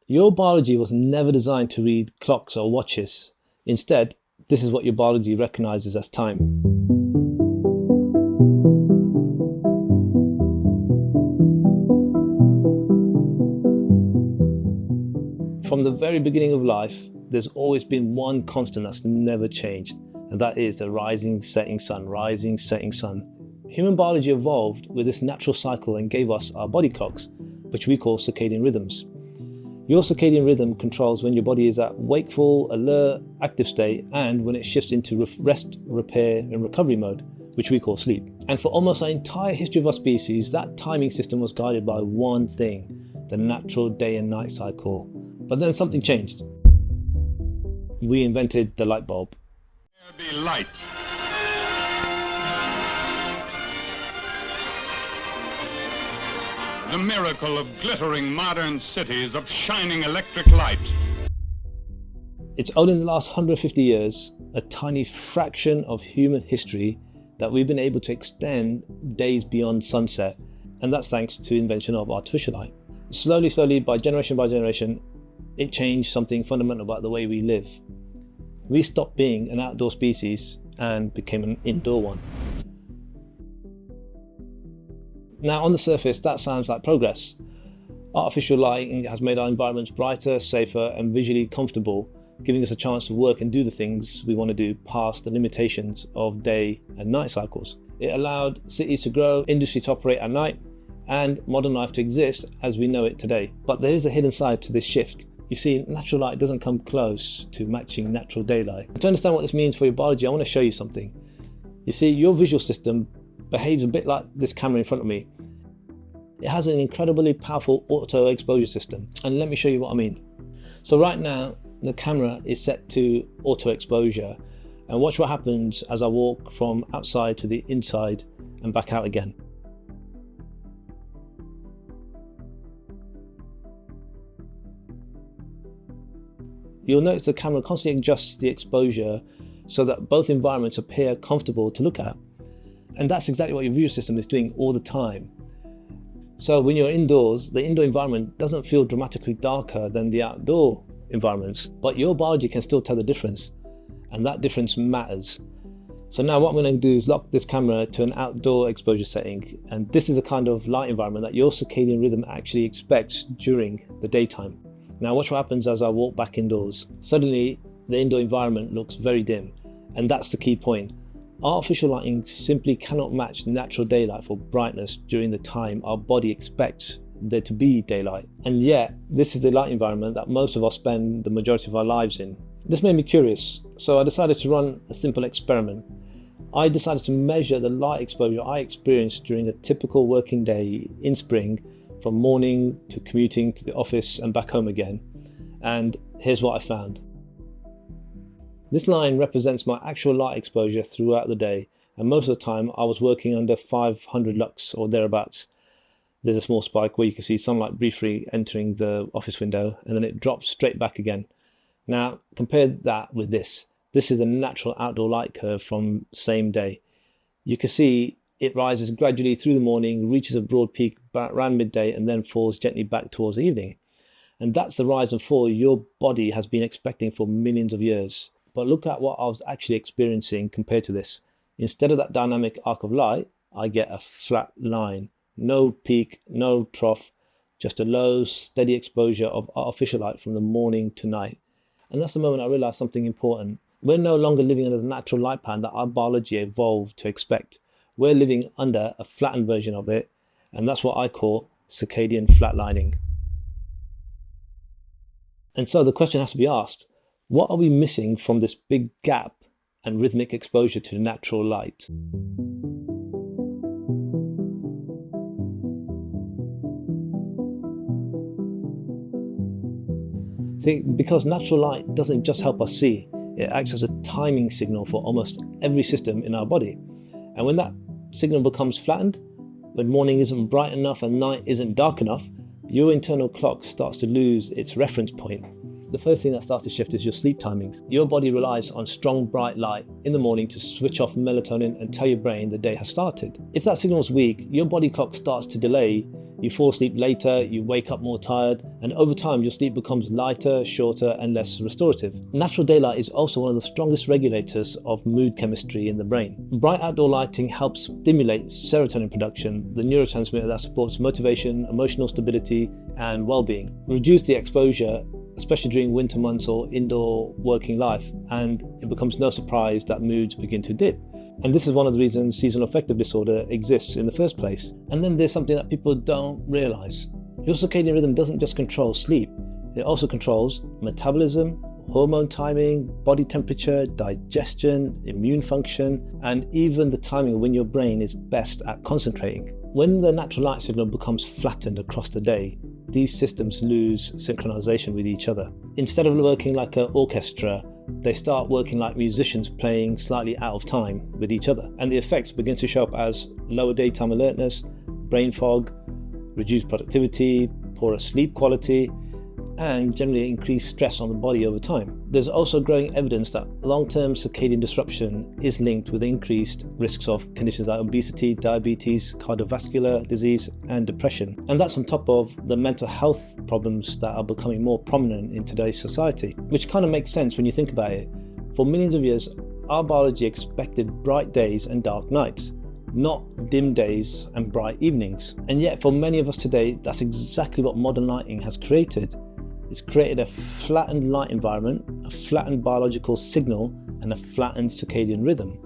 Your biology was never designed to read clocks or watches. Instead, this is what your biology recognizes as time. From the very beginning of life, there's always been one constant that's never changed, and that is the rising, setting sun, rising, setting sun. Human biology evolved with this natural cycle and gave us our body clocks, which we call circadian rhythms. Your circadian rhythm controls when your body is at wakeful, alert, active state, and when it shifts into rest, repair, and recovery mode, which we call sleep. And for almost our entire history of our species, that timing system was guided by one thing, the natural day and night cycle. But then something changed. We invented the light bulb. There be light. The miracle of glittering modern cities of shining electric light. It's only in the last 150 years, a tiny fraction of human history, that we've been able to extend days beyond sunset, and that's thanks to the invention of artificial light. Slowly, by generation, it changed something fundamental about the way we live. We stopped being an outdoor species and became an indoor one. Now, on the surface, that sounds like progress. Artificial lighting has made our environments brighter, safer, and visually comfortable, giving us a chance to work and do the things we want to do past the limitations of day and night cycles. It allowed cities to grow, industry to operate at night, and modern life to exist as we know it today. But there is a hidden side to this shift. You see, natural light doesn't come close to matching natural daylight. And to understand what this means for your biology, I want to show you something. You see, your visual system behaves a bit like this camera in front of me. It has an incredibly powerful auto exposure system, and let me show you what I mean. So right now, the camera is set to auto exposure, and watch what happens as I walk from outside to the inside and back out again. You'll notice the camera constantly adjusts the exposure so that both environments appear comfortable to look at. And that's exactly what your visual system is doing all the time. So when you're indoors, the indoor environment doesn't feel dramatically darker than the outdoor environments, but your biology can still tell the difference, and that difference matters. So now what I'm going to do is lock this camera to an outdoor exposure setting, and this is the kind of light environment that your circadian rhythm actually expects during the daytime. Now watch what happens as I walk back indoors. Suddenly the indoor environment looks very dim, and that's the key point. Artificial lighting simply cannot match natural daylight for brightness during the time our body expects there to be daylight. And yet, this is the light environment that most of us spend the majority of our lives in. This made me curious, so I decided to run a simple experiment. I decided to measure the light exposure I experienced during a typical working day in spring, from morning to commuting to the office and back home again. And here's what I found. This line represents my actual light exposure throughout the day, and most of the time I was working under 500 lux or thereabouts. There's a small spike where you can see sunlight briefly entering the office window, and then it drops straight back again. Now compare that with this. This is the natural outdoor light curve from same day. You can see it rises gradually through the morning, reaches a broad peak around midday, and then falls gently back towards the evening. And that's the rise and fall your body has been expecting for millions of years. But look at what I was actually experiencing compared to this. Instead of that dynamic arc of light, I get a flat line. No peak, no trough, just a low, steady exposure of artificial light from the morning to night. And that's the moment I realized something important. We're no longer living under the natural light pattern that our biology evolved to expect. We're living under a flattened version of it, and that's what I call circadian flatlining. And so the question has to be asked, what are we missing from this big gap and rhythmic exposure to natural light? See, because natural light doesn't just help us see, it acts as a timing signal for almost every system in our body. And when that signal becomes flattened, when morning isn't bright enough and night isn't dark enough, your internal clock starts to lose its reference point. The first thing that starts to shift is your sleep timings. Your body relies on strong bright light in the morning to switch off melatonin and tell your brain the day has started. If that signal is weak, your body clock starts to delay You fall asleep later, you wake up more tired, and over time your sleep becomes lighter, shorter, and less restorative. Natural daylight is also one of the strongest regulators of mood chemistry in the brain. Bright outdoor lighting helps stimulate serotonin production, the neurotransmitter that supports motivation, emotional stability, and well-being. Reduce the exposure, especially during winter months or indoor working life, and it becomes no surprise that moods begin to dip. And this is one of the reasons seasonal affective disorder exists in the first place. And then there's something that people don't realize. Your circadian rhythm doesn't just control sleep, it also controls metabolism, hormone timing, body temperature, digestion, immune function, and even the timing of when your brain is best at concentrating. When the natural light signal becomes flattened across the day, these systems lose synchronization with each other. Instead of working like an orchestra, they start working like musicians playing slightly out of time with each other. And the effects begin to show up as lower daytime alertness, brain fog, reduced productivity, poorer sleep quality, and generally increased stress on the body over time. There's also growing evidence that long-term circadian disruption is linked with increased risks of conditions like obesity, diabetes, cardiovascular disease, and depression. And that's on top of the mental health problems that are becoming more prominent in today's society, which kind of makes sense when you think about it. For millions of years, our biology expected bright days and dark nights, not dim days and bright evenings. And yet for many of us today, that's exactly what modern lighting has created. It's created a flattened light environment, a flattened biological signal, and a flattened circadian rhythm,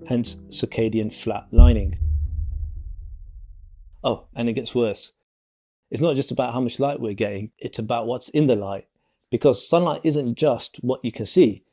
hence circadian flatlining. Oh, and it gets worse. It's not just about how much light we're getting, it's about what's in the light. Because sunlight isn't just what you can see.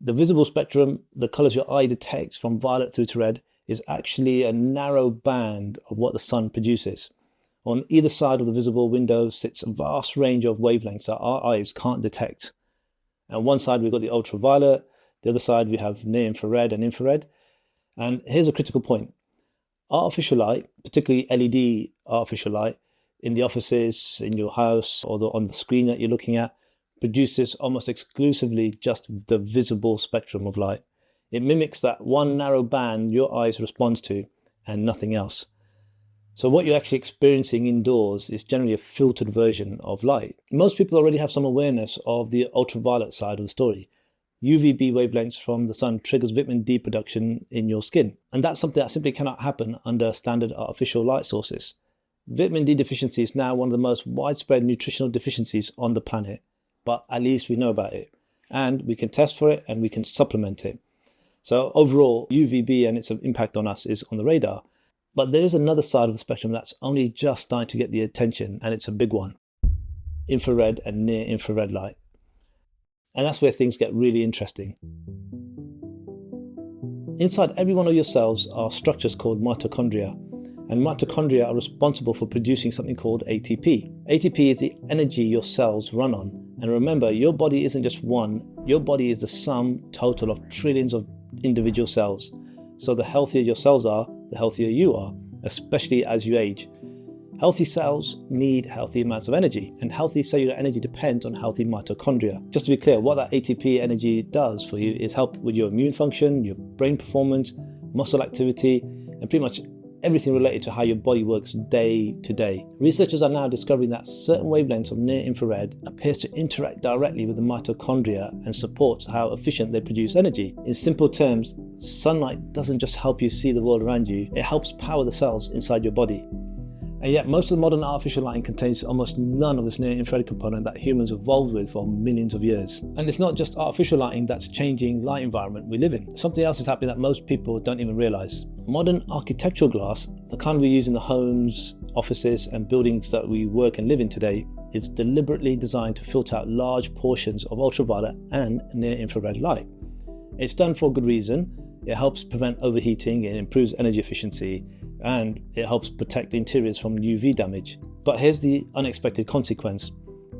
The visible spectrum, the colours your eye detects from violet through to red, is actually a narrow band of what the sun produces. On either side of the visible window sits a vast range of wavelengths that our eyes can't detect. On one side we've got the ultraviolet, the other side we have near infrared and infrared. And here's a critical point. Artificial light, particularly LED artificial light, in the offices, in your house, or on the screen that you're looking at, produces almost exclusively just the visible spectrum of light. It mimics that one narrow band your eyes responds to and nothing else. So what you're actually experiencing indoors is generally a filtered version of light. Most people already have some awareness of the ultraviolet side of the story. UVB wavelengths from the sun triggers vitamin D production in your skin. And that's something that simply cannot happen under standard artificial light sources. Vitamin D deficiency is now one of the most widespread nutritional deficiencies on the planet, but at least we know about it. And we can test for it and we can supplement it. So overall, UVB and its impact on us is on the radar. But there is another side of the spectrum that's only just starting to get the attention, and it's a big one. Infrared and near infrared light. And that's where things get really interesting. Inside every one of your cells are structures called mitochondria, and mitochondria are responsible for producing something called ATP. ATP is the energy your cells run on. And remember, your body isn't just one, your body is the sum total of trillions of individual cells. So the healthier your cells are, the healthier you are, especially as you age. Healthy cells need healthy amounts of energy, and healthy cellular energy depends on healthy mitochondria. Just to be clear, what that ATP energy does for you is help with your immune function, your brain performance, muscle activity, and pretty much everything related to how your body works day to day. Researchers are now discovering that certain wavelengths of near infrared appears to interact directly with the mitochondria and supports how efficient they produce energy. In simple terms, sunlight doesn't just help you see the world around you, it helps power the cells inside your body. And yet most of the modern artificial lighting contains almost none of this near infrared component that humans evolved with for millions of years. And it's not just artificial lighting that's changing the light environment we live in. Something else is happening that most people don't even realize. Modern architectural glass, the kind we use in the homes, offices, and buildings that we work and live in today, is deliberately designed to filter out large portions of ultraviolet and near infrared light. It's done for a good reason. It helps prevent overheating, it improves energy efficiency, and it helps protect interiors from UV damage. But here's the unexpected consequence.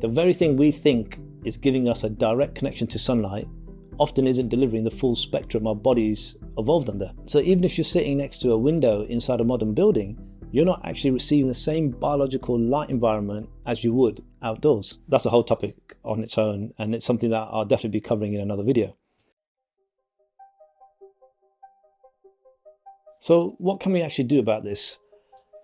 The very thing we think is giving us a direct connection to sunlight often isn't delivering the full spectrum our bodies evolved under. So even if you're sitting next to a window inside a modern building, you're not actually receiving the same biological light environment as you would outdoors. That's a whole topic on its own, and it's something that I'll definitely be covering in another video. So what can we actually do about this?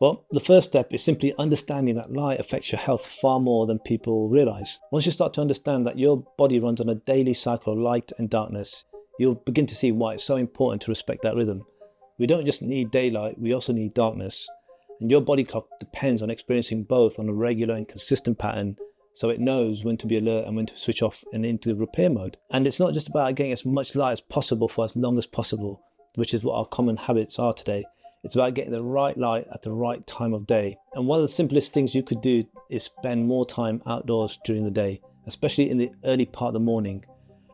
Well, the first step is simply understanding that light affects your health far more than people realize. Once you start to understand that your body runs on a daily cycle of light and darkness, you'll begin to see why it's so important to respect that rhythm. We don't just need daylight, we also need darkness. And your body clock depends on experiencing both on a regular and consistent pattern, so it knows when to be alert and when to switch off and into repair mode. And it's not just about getting as much light as possible for as long as possible, which is what our common habits are today. It's about getting the right light at the right time of day. And one of the simplest things you could do is spend more time outdoors during the day, especially in the early part of the morning.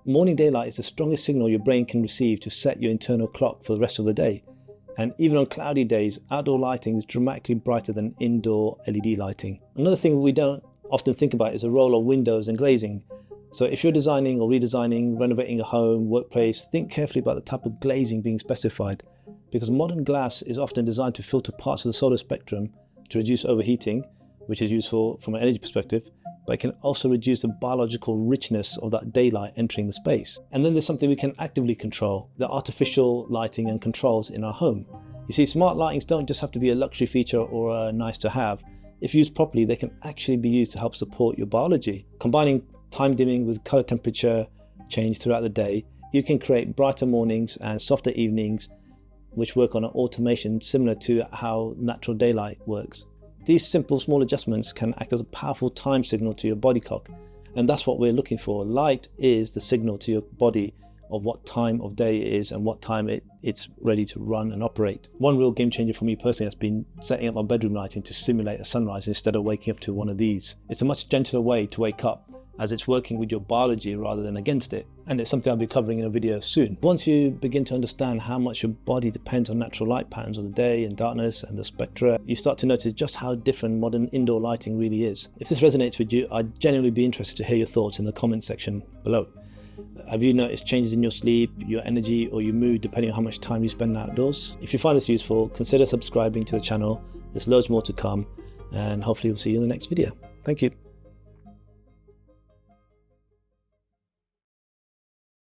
Morning daylight is the strongest signal your brain can receive to set your internal clock for the rest of the day. And even on cloudy days, outdoor lighting is dramatically brighter than indoor LED lighting. Another thing we don't often think about is the role of windows and glazing. So if you're designing or redesigning, renovating a home, workplace, think carefully about the type of glazing being specified, because modern glass is often designed to filter parts of the solar spectrum to reduce overheating, which is useful from an energy perspective, but it can also reduce the biological richness of that daylight entering the space. And then there's something we can actively control, the artificial lighting and controls in our home. You see, smart lightings don't just have to be a luxury feature or a nice to have. If used properly, they can actually be used to help support your biology. Combining time dimming with color temperature change throughout the day, you can create brighter mornings and softer evenings, which work on an automation similar to how natural daylight works. These simple small adjustments can act as a powerful time signal to your body clock, and that's what we're looking for. Light is the signal to your body of what time of day it is and what time it's ready to run and operate. One real game changer for me personally has been setting up my bedroom lighting to simulate a sunrise instead of waking up to one of these. It's a much gentler way to wake up, as it's working with your biology rather than against it. And it's something I'll be covering in a video soon. Once you begin to understand how much your body depends on natural light patterns of the day and darkness and the spectra, you start to notice just how different modern indoor lighting really is. If this resonates with you, I'd genuinely be interested to hear your thoughts in the comment section below. Have you noticed changes in your sleep, your energy, or your mood depending on how much time you spend outdoors? If you find this useful, consider subscribing to the channel. There's loads more to come, and hopefully we'll see you in the next video. Thank you.